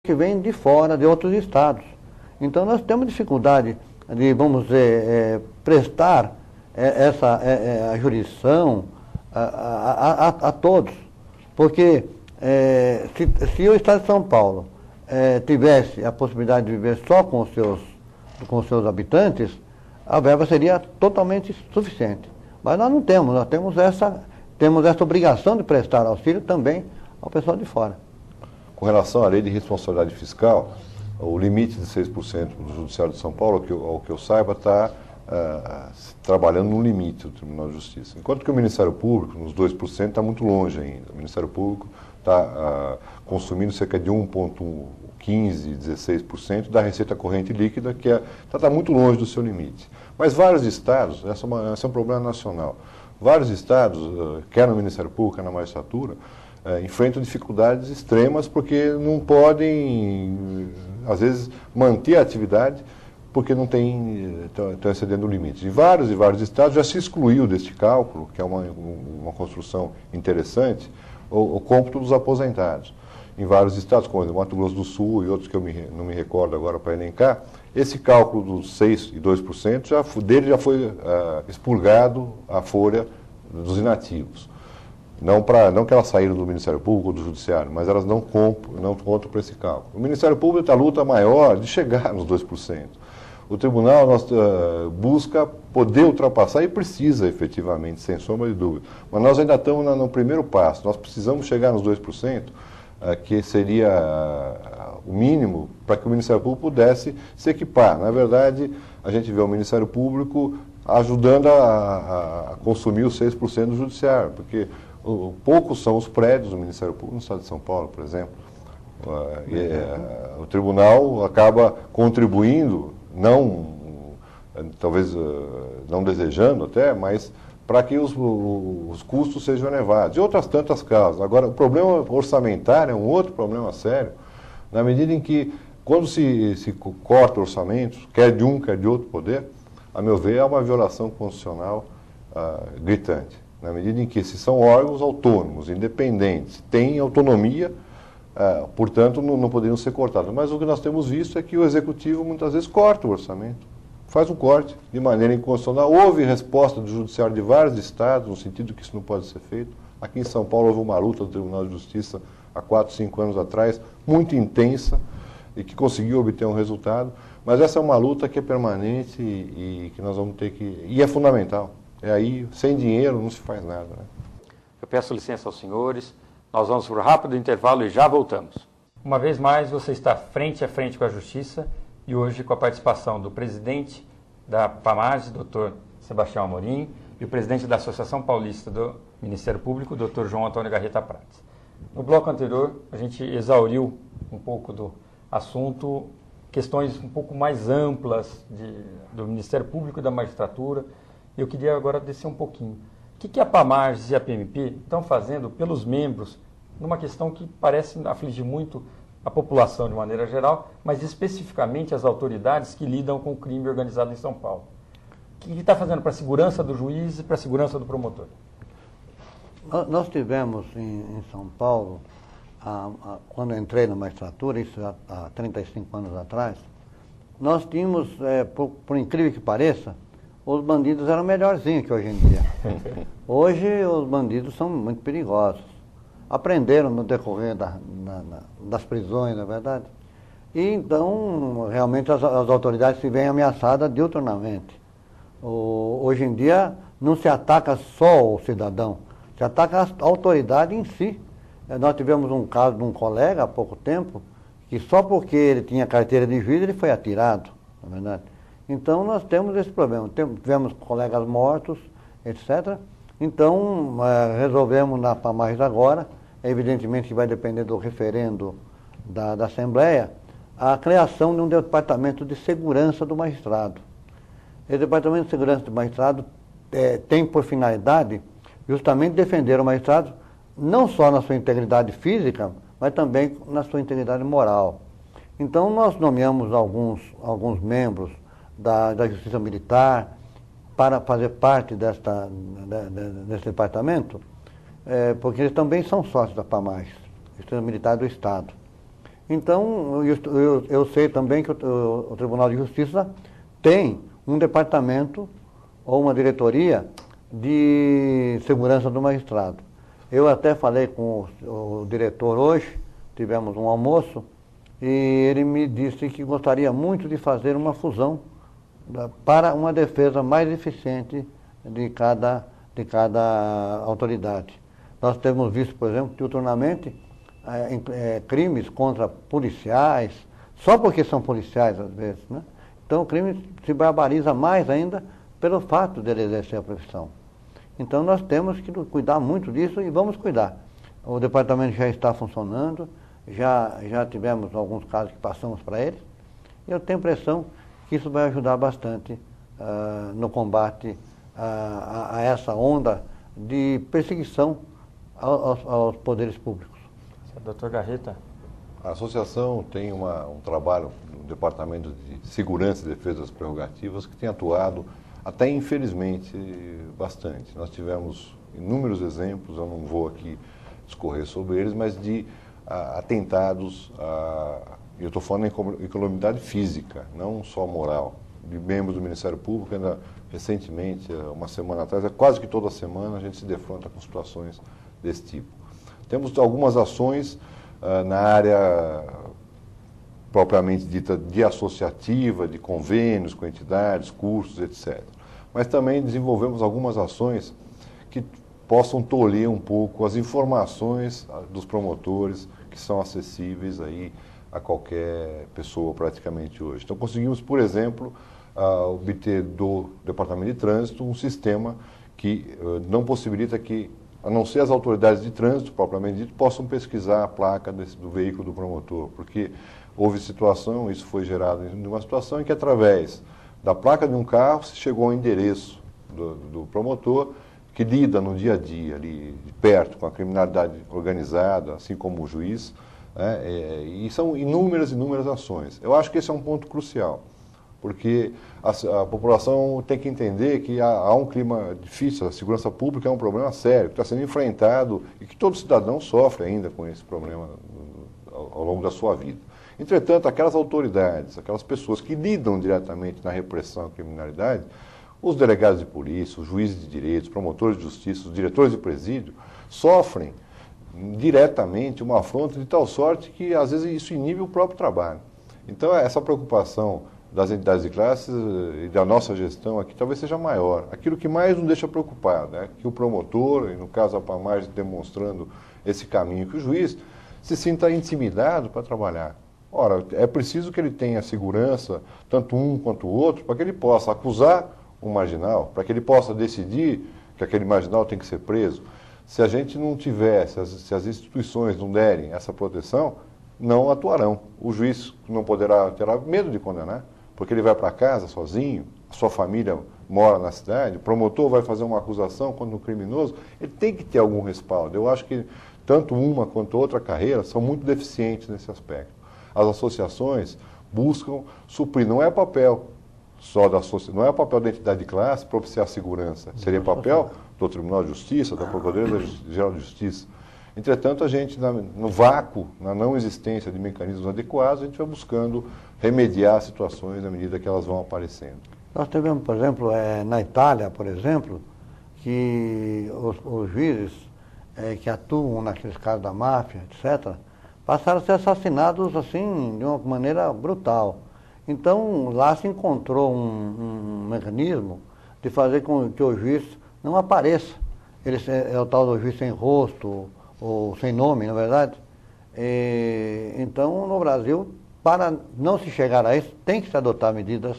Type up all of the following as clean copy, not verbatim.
que vêm de fora, de outros estados. Então nós temos dificuldade de, vamos dizer, prestar a jurisdição a todos. Porque se o estado de São Paulo tivesse a possibilidade de viver só com os seus habitantes, a verba seria totalmente suficiente. Mas nós não temos, nós temos essa obrigação de prestar auxílio também ao pessoal de fora. Com relação à lei de responsabilidade fiscal, o limite de 6% do Judiciário de São Paulo, ao que eu saiba, está trabalhando no limite do Tribunal de Justiça. Enquanto que o Ministério Público, nos 2%, está muito longe ainda. O Ministério Público está consumindo cerca de 1,15%, 16% da receita corrente líquida, que está muito longe do seu limite. Mas vários estados, esse é um problema nacional, vários estados, quer no Ministério Público, quer na magistratura, enfrentam dificuldades extremas porque não podem, às vezes, manter a atividade porque não estão excedendo o limite. Em vários e vários estados já se excluiu deste cálculo, que é uma construção interessante, o cômputo dos aposentados. Em vários estados, como o Mato Grosso do Sul e outros que eu não me recordo agora para elencar, esse cálculo dos 6% e 2% dele já foi expurgado a folha dos inativos. Não que elas saíram do Ministério Público ou do Judiciário, mas elas não contam para esse cálculo. O Ministério Público tem a luta maior de chegar nos 2%. O Tribunal busca poder ultrapassar e precisa efetivamente, sem sombra de dúvida. Mas nós ainda estamos no primeiro passo. Nós precisamos chegar nos 2%, que seria o mínimo para que o Ministério Público pudesse se equipar. Na verdade, a gente vê o Ministério Público ajudando a consumir os 6% do Judiciário, porque poucos são os prédios do Ministério Público no estado de São Paulo, por exemplo. O tribunal acaba contribuindo, talvez não desejando até, mas para que os custos sejam elevados. E outras tantas causas. Agora, o problema orçamentário é um outro problema sério, na medida em que, quando se corta orçamentos, quer de um, quer de outro poder, a meu ver, é uma violação constitucional gritante. Na medida em que, se são órgãos autônomos, independentes, têm autonomia, portanto, não poderiam ser cortados. Mas o que nós temos visto é que o Executivo, muitas vezes, corta o orçamento. Faz um corte de maneira inconstitucional. Houve resposta do Judiciário de vários estados, no sentido que isso não pode ser feito. Aqui em São Paulo houve uma luta do Tribunal de Justiça há 4, 5 anos atrás, muito intensa, e que conseguiu obter um resultado. Mas essa é uma luta que é permanente e que nós vamos ter que... E é fundamental. Aí, sem dinheiro, não se faz nada, né? Eu peço licença aos senhores. Nós vamos para um rápido intervalo e já voltamos. Uma vez mais, você está frente a frente com a Justiça e hoje com a participação do presidente da PAMAGES, Dr. Sebastião Amorim, e o presidente da Associação Paulista do Ministério Público, Dr. João Antônio Garreta Prates. No bloco anterior, a gente exauriu um pouco do assunto, questões um pouco mais amplas do Ministério Público e da magistratura. Eu queria agora descer um pouquinho. O que a PAMAGES e a PMP estão fazendo pelos membros numa questão que parece afligir muito a população de maneira geral, mas especificamente as autoridades que lidam com o crime organizado em São Paulo? O que está fazendo para a segurança do juiz e para a segurança do promotor? Nós tivemos em São Paulo, quando eu entrei na magistratura, isso há 35 anos atrás, nós tínhamos, por incrível que pareça, os bandidos eram melhorzinhos que hoje em dia. Hoje os bandidos são muito perigosos. Aprenderam no decorrer das prisões, na verdade. E então, realmente, as autoridades se veem ameaçadas diuturnamente. Hoje em dia, não se ataca só o cidadão, se ataca a autoridade em si. Nós tivemos um caso de um colega há pouco tempo, que só porque ele tinha carteira de juiz, ele foi atirado, na verdade. Então, nós temos esse problema. Tivemos colegas mortos, etc. Então, resolvemos na PAMAGES agora, evidentemente que vai depender do referendo da Assembleia, a criação de um departamento de segurança do magistrado. Esse departamento de segurança do magistrado tem por finalidade justamente defender o magistrado não só na sua integridade física, mas também na sua integridade moral. Então, nós nomeamos alguns membros da Justiça Militar para fazer parte desse departamento, porque eles também são sócios da PAMAGES, Justiça Militar do Estado. Então, eu sei também que o Tribunal de Justiça tem um departamento ou uma diretoria de segurança do magistrado. Eu até falei com o diretor hoje, tivemos um almoço, e ele me disse que gostaria muito de fazer uma fusão para uma defesa mais eficiente de cada autoridade. Nós temos visto, por exemplo, que ultimamente crimes contra policiais, só porque são policiais às vezes, né? Então o crime se barbariza mais ainda pelo fato de ele exercer a profissão. Então nós temos que cuidar muito disso e vamos cuidar. O departamento já está funcionando, já tivemos alguns casos que passamos para eles, e eu tenho a impressão que isso vai ajudar bastante no combate a essa onda de perseguição aos poderes públicos. Doutor Garreta. A associação tem um trabalho no Departamento de Segurança e Defesa das Prerrogativas que tem atuado, até infelizmente, bastante. Nós tivemos inúmeros exemplos, eu não vou aqui discorrer sobre eles, mas de atentados, eu estou falando em calamidade física, não só moral, de membros do Ministério Público. Ainda recentemente, uma semana atrás, quase que toda semana a gente se defronta com situações desse tipo. Temos algumas ações na área propriamente dita de associativa, de convênios com entidades, cursos, etc. Mas também desenvolvemos algumas ações que possam tolher um pouco as informações dos promotores que são acessíveis aí a qualquer pessoa praticamente hoje. Então conseguimos, por exemplo, obter do Departamento de Trânsito um sistema que não possibilita que, a não ser as autoridades de trânsito, propriamente dito, possam pesquisar a placa do veículo do promotor, porque houve situação, isso foi gerado em uma situação em que, através da placa de um carro, se chegou ao endereço do promotor, que lida no dia a dia, ali de perto, com a criminalidade organizada, assim como o juiz, né, e são inúmeras ações. Eu acho que esse é um ponto crucial, porque a população tem que entender que há um clima difícil, a segurança pública é um problema sério, que está sendo enfrentado e que todo cidadão sofre ainda com esse problema ao longo da sua vida. Entretanto, aquelas autoridades, aquelas pessoas que lidam diretamente na repressão à criminalidade, os delegados de polícia, os juízes de direito, os promotores de justiça, os diretores de presídio, sofrem diretamente uma afronta de tal sorte que, às vezes, isso inibe o próprio trabalho. Então, essa preocupação das entidades de classes e da nossa gestão aqui talvez seja maior. Aquilo que mais nos deixa preocupado é que o promotor, e no caso a PAMARS demonstrando esse caminho, que o juiz se sinta intimidado para trabalhar. Ora, é preciso que ele tenha segurança, tanto um quanto o outro, para que ele possa acusar um marginal, para que ele possa decidir que aquele marginal tem que ser preso. Se a gente não tiver, se as instituições não derem essa proteção, não atuarão. O juiz não terá medo de condenar, porque ele vai para casa sozinho, a sua família mora na cidade, o promotor vai fazer uma acusação contra um criminoso, ele tem que ter algum respaldo. Eu acho que tanto uma quanto outra carreira são muito deficientes nesse aspecto. As associações buscam suprir, não é papel só da associação, não é papel da entidade de classe propiciar segurança, seria papel do Tribunal de Justiça, da Procuradoria-Geral de Justiça. Entretanto, a gente, no vácuo, na não existência de mecanismos adequados, a gente vai buscando remediar situações na medida que elas vão aparecendo. Nós tivemos, por exemplo, na Itália, por exemplo, que os juízes que atuam naqueles casos da máfia, etc., passaram a ser assassinados assim, de uma maneira brutal. Então, lá se encontrou um mecanismo de fazer com que o juiz não apareça. Ele é o tal do juiz sem rosto, ou sem nome, na verdade. Então, no Brasil, para não se chegar a isso, tem que se adotar medidas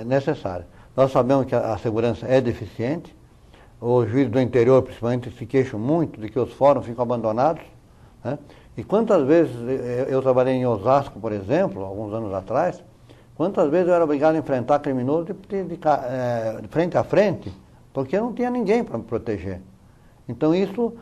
necessárias. Nós sabemos que a segurança é deficiente. Os juízes do interior, principalmente, se queixam muito de que os fóruns ficam abandonados, né? E quantas vezes, eu trabalhei em Osasco, por exemplo, alguns anos atrás, quantas vezes eu era obrigado a enfrentar criminosos de frente a frente, porque não tinha ninguém para me proteger. Então isso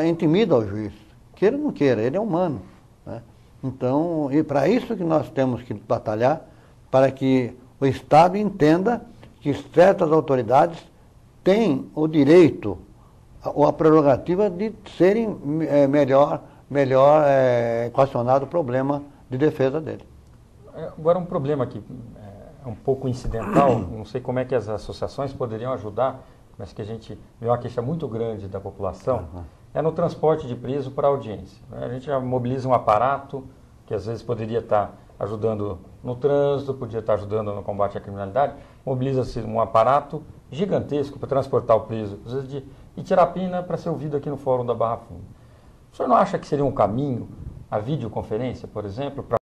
intimida o juiz. Queira ou não queira, ele é humano, né? Então, e para isso que nós temos que batalhar, para que o Estado entenda que certas autoridades têm o direito ou a prerrogativa de serem melhor equacionado o problema de defesa dele. Agora, um problema que é um pouco incidental, não sei como é que as associações poderiam ajudar, mas que a gente vê uma queixa muito grande da população, é no transporte de preso para a audiência. A gente já mobiliza um aparato que às vezes poderia estar ajudando no trânsito, podia estar ajudando no combate à criminalidade, mobiliza-se um aparato gigantesco para transportar o preso, às vezes de Itirapina para ser ouvido aqui no Fórum da Barra Funda. O senhor não acha que seria um caminho a videoconferência, por exemplo, para